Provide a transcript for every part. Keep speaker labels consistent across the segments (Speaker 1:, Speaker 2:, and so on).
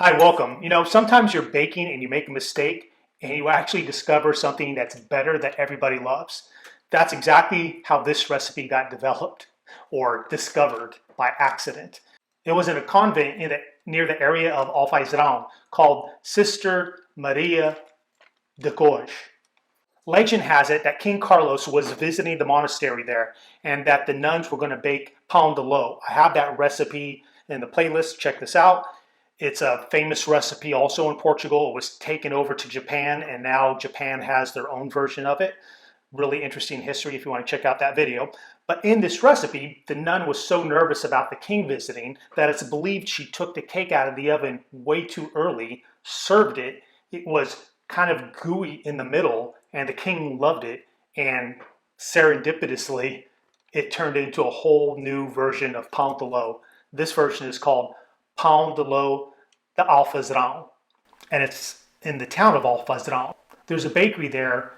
Speaker 1: Hi, welcome. Sometimes you're baking and you make a mistake and you actually discover something that's better that everybody loves. That's exactly how this recipe got developed or discovered by accident. It was in a convent near the area of Alfeizerao called Sister Maria de Gorge. Legend has it that King Carlos was visiting the monastery there and that the nuns were going to bake Pao-de-Ló. I have that recipe in the playlist. Check this out. It's a famous recipe also in Portugal. It was taken over to Japan, and now Japan has their own version of it. Really interesting history if you want to check out that video. But in this recipe, the nun was so nervous about the king visiting that it's believed she took the cake out of the oven way too early, served it. It was kind of gooey in the middle, and the king loved it. And serendipitously, it turned into a whole new version of Pao-de-Ló. This version is called Pao-de-Ló de Alfeizerao, and it's in the town of Alfeizerao. There's a bakery there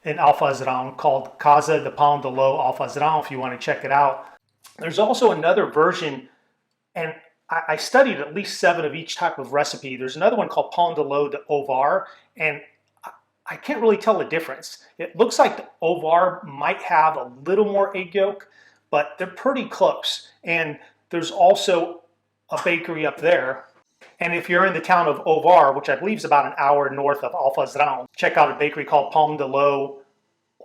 Speaker 1: in Alfeizerao called Casa de Pao-de-Ló Alfeizerao if you want to check it out. There's also another version, and I studied at least 7 of each type of recipe. There's another one called Pao-de-Ló de Ovar, and I can't really tell the difference. It looks like the Ovar might have a little more egg yolk, but they're pretty close. And there's also a bakery up there. And if you're in the town of Ovar, which I believe is about an hour north of Alfeizerao, check out a bakery called Pao-de-Ló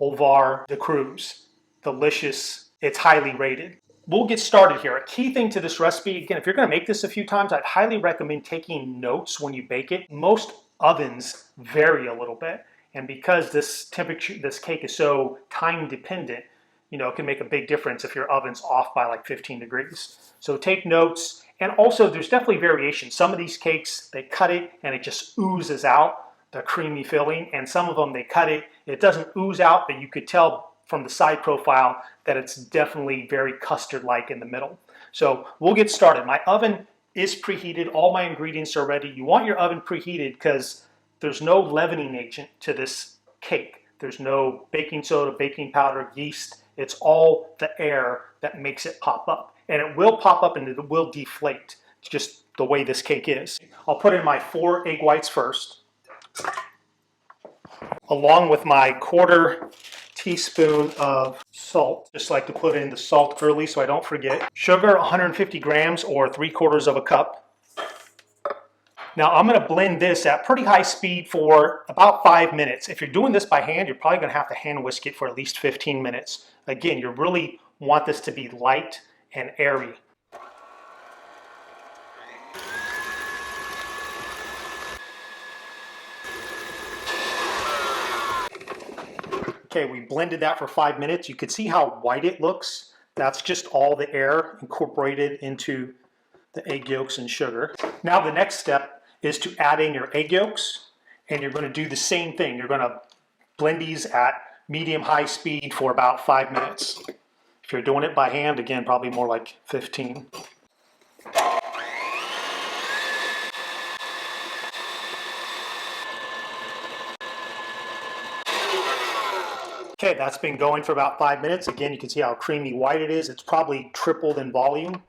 Speaker 1: Ovar de Cruz. Delicious. It's highly rated. We'll get started here. A key thing to this recipe, again, if you're going to make this a few times, I'd highly recommend taking notes when you bake it. Most ovens vary a little bit. And because this cake is so time dependent, it can make a big difference if your oven's off by like 15 degrees. So take notes. And also there's definitely variation. Some of these cakes, they cut it and it just oozes out the creamy filling. And some of them, they cut it, it doesn't ooze out, but you could tell from the side profile that it's definitely very custard-like in the middle. So we'll get started. My oven is preheated. All my ingredients are ready. You want your oven preheated because there's no leavening agent to this cake. There's no baking soda, baking powder, yeast. It's all the air that makes it pop up. And it will pop up and it will deflate. It's just the way this cake is. I'll put in my 4 egg whites first, along with my 1/4 teaspoon of salt. Just like to put in the salt early so I don't forget. Sugar, 150 grams or 3/4 of a cup. Now I'm going to blend this at pretty high speed for about 5 minutes. If you're doing this by hand, you're probably going to have to hand whisk it for at least 15 minutes. Again, you really want this to be light and airy. Okay, we blended that for 5 minutes. You can see how white it looks. That's just all the air incorporated into the egg yolks and sugar. Now the next step is to add in your egg yolks, and you're going to do the same thing. You're going to blend these at medium-high speed for about 5 minutes. If you're doing it by hand, again, probably more like 15. Okay, that's been going for about 5 minutes. Again, you can see how creamy white it is. It's probably tripled in volume.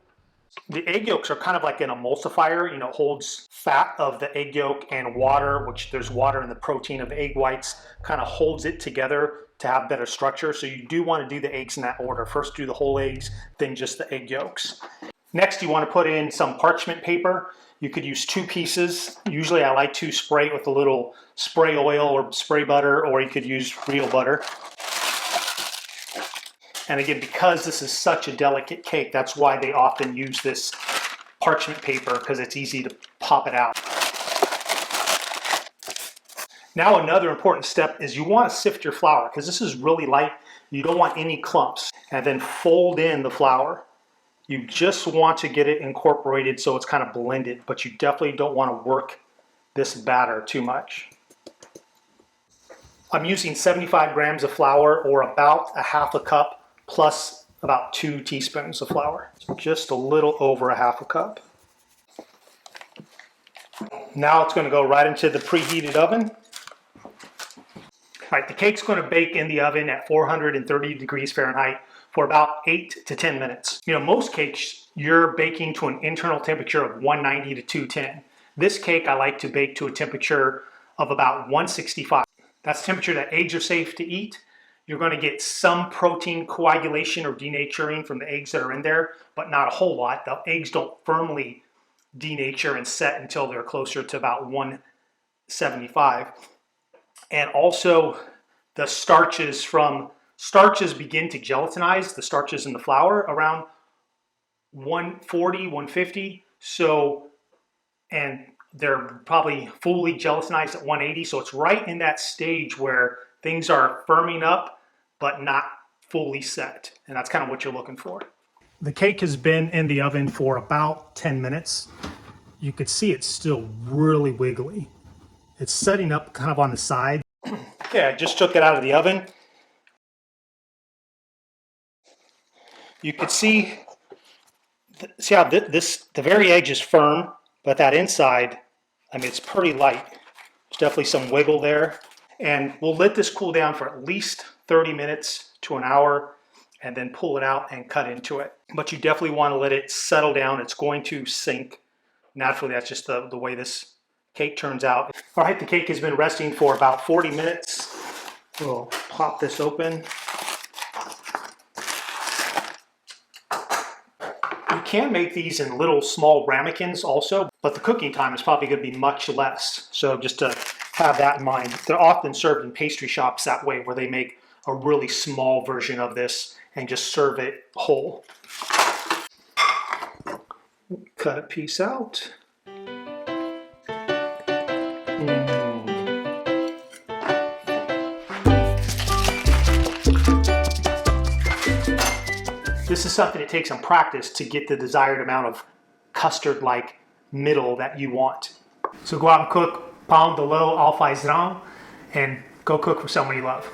Speaker 1: The egg yolks are kind of like an emulsifier, holds fat of the egg yolk and water, which there's water in the protein of the egg whites, kind of holds it together to have better structure. So you do want to do the eggs in that order. First do the whole eggs, then just the egg yolks. Next, you want to put in some parchment paper. You could use 2 pieces. Usually I like to spray it with a little spray oil or spray butter, or you could use real butter. And again, because this is such a delicate cake, that's why they often use this parchment paper, because it's easy to pop it out. Now another important step is you want to sift your flour, because this is really light. You don't want any clumps. And then fold in the flour. You just want to get it incorporated so it's kind of blended, but you definitely don't want to work this batter too much. I'm using 75 grams of flour, or about a 1/2 cup, plus about 2 teaspoons of flour. Just a little over a 1/2 cup. Now it's going to go right into the preheated oven. All right, the cake's going to bake in the oven at 430 degrees Fahrenheit for about 8 to 10 minutes. Most cakes, you're baking to an internal temperature of 190 to 210. This cake I like to bake to a temperature of about 165. That's the temperature that eggs are safe to eat. You're going to get some protein coagulation or denaturing from the eggs that are in there, but not a whole lot. The eggs don't firmly denature and set until they're closer to about 175. And also the starches begin to gelatinize, the starches in the flour, around 140, 150. So, and they're probably fully gelatinized at 180. So it's right in that stage where things are firming up, but not fully set. And that's kind of what you're looking for. The cake has been in the oven for about 10 minutes. You could see it's still really wiggly. It's setting up kind of on the side. Okay, I just took it out of the oven. You could see how the very edge is firm, but that inside, I mean, it's pretty light. There's definitely some wiggle there. And we'll let this cool down for at least 30 minutes to an hour and then pull it out and cut into it. But you definitely want to let it settle down. It's going to sink. Naturally, that's just the way this cake turns out. All right, the cake has been resting for about 40 minutes. We'll pop this open. You can make these in little small ramekins also, but the cooking time is probably going to be much less. So just to have that in mind. They're often served in pastry shops that way, where they make a really small version of this and just serve it whole. Cut a piece out. This is something that takes some practice to get the desired amount of custard-like middle that you want. So go out and cook Pao-de-Ló Alfeizerao and go cook for someone you love.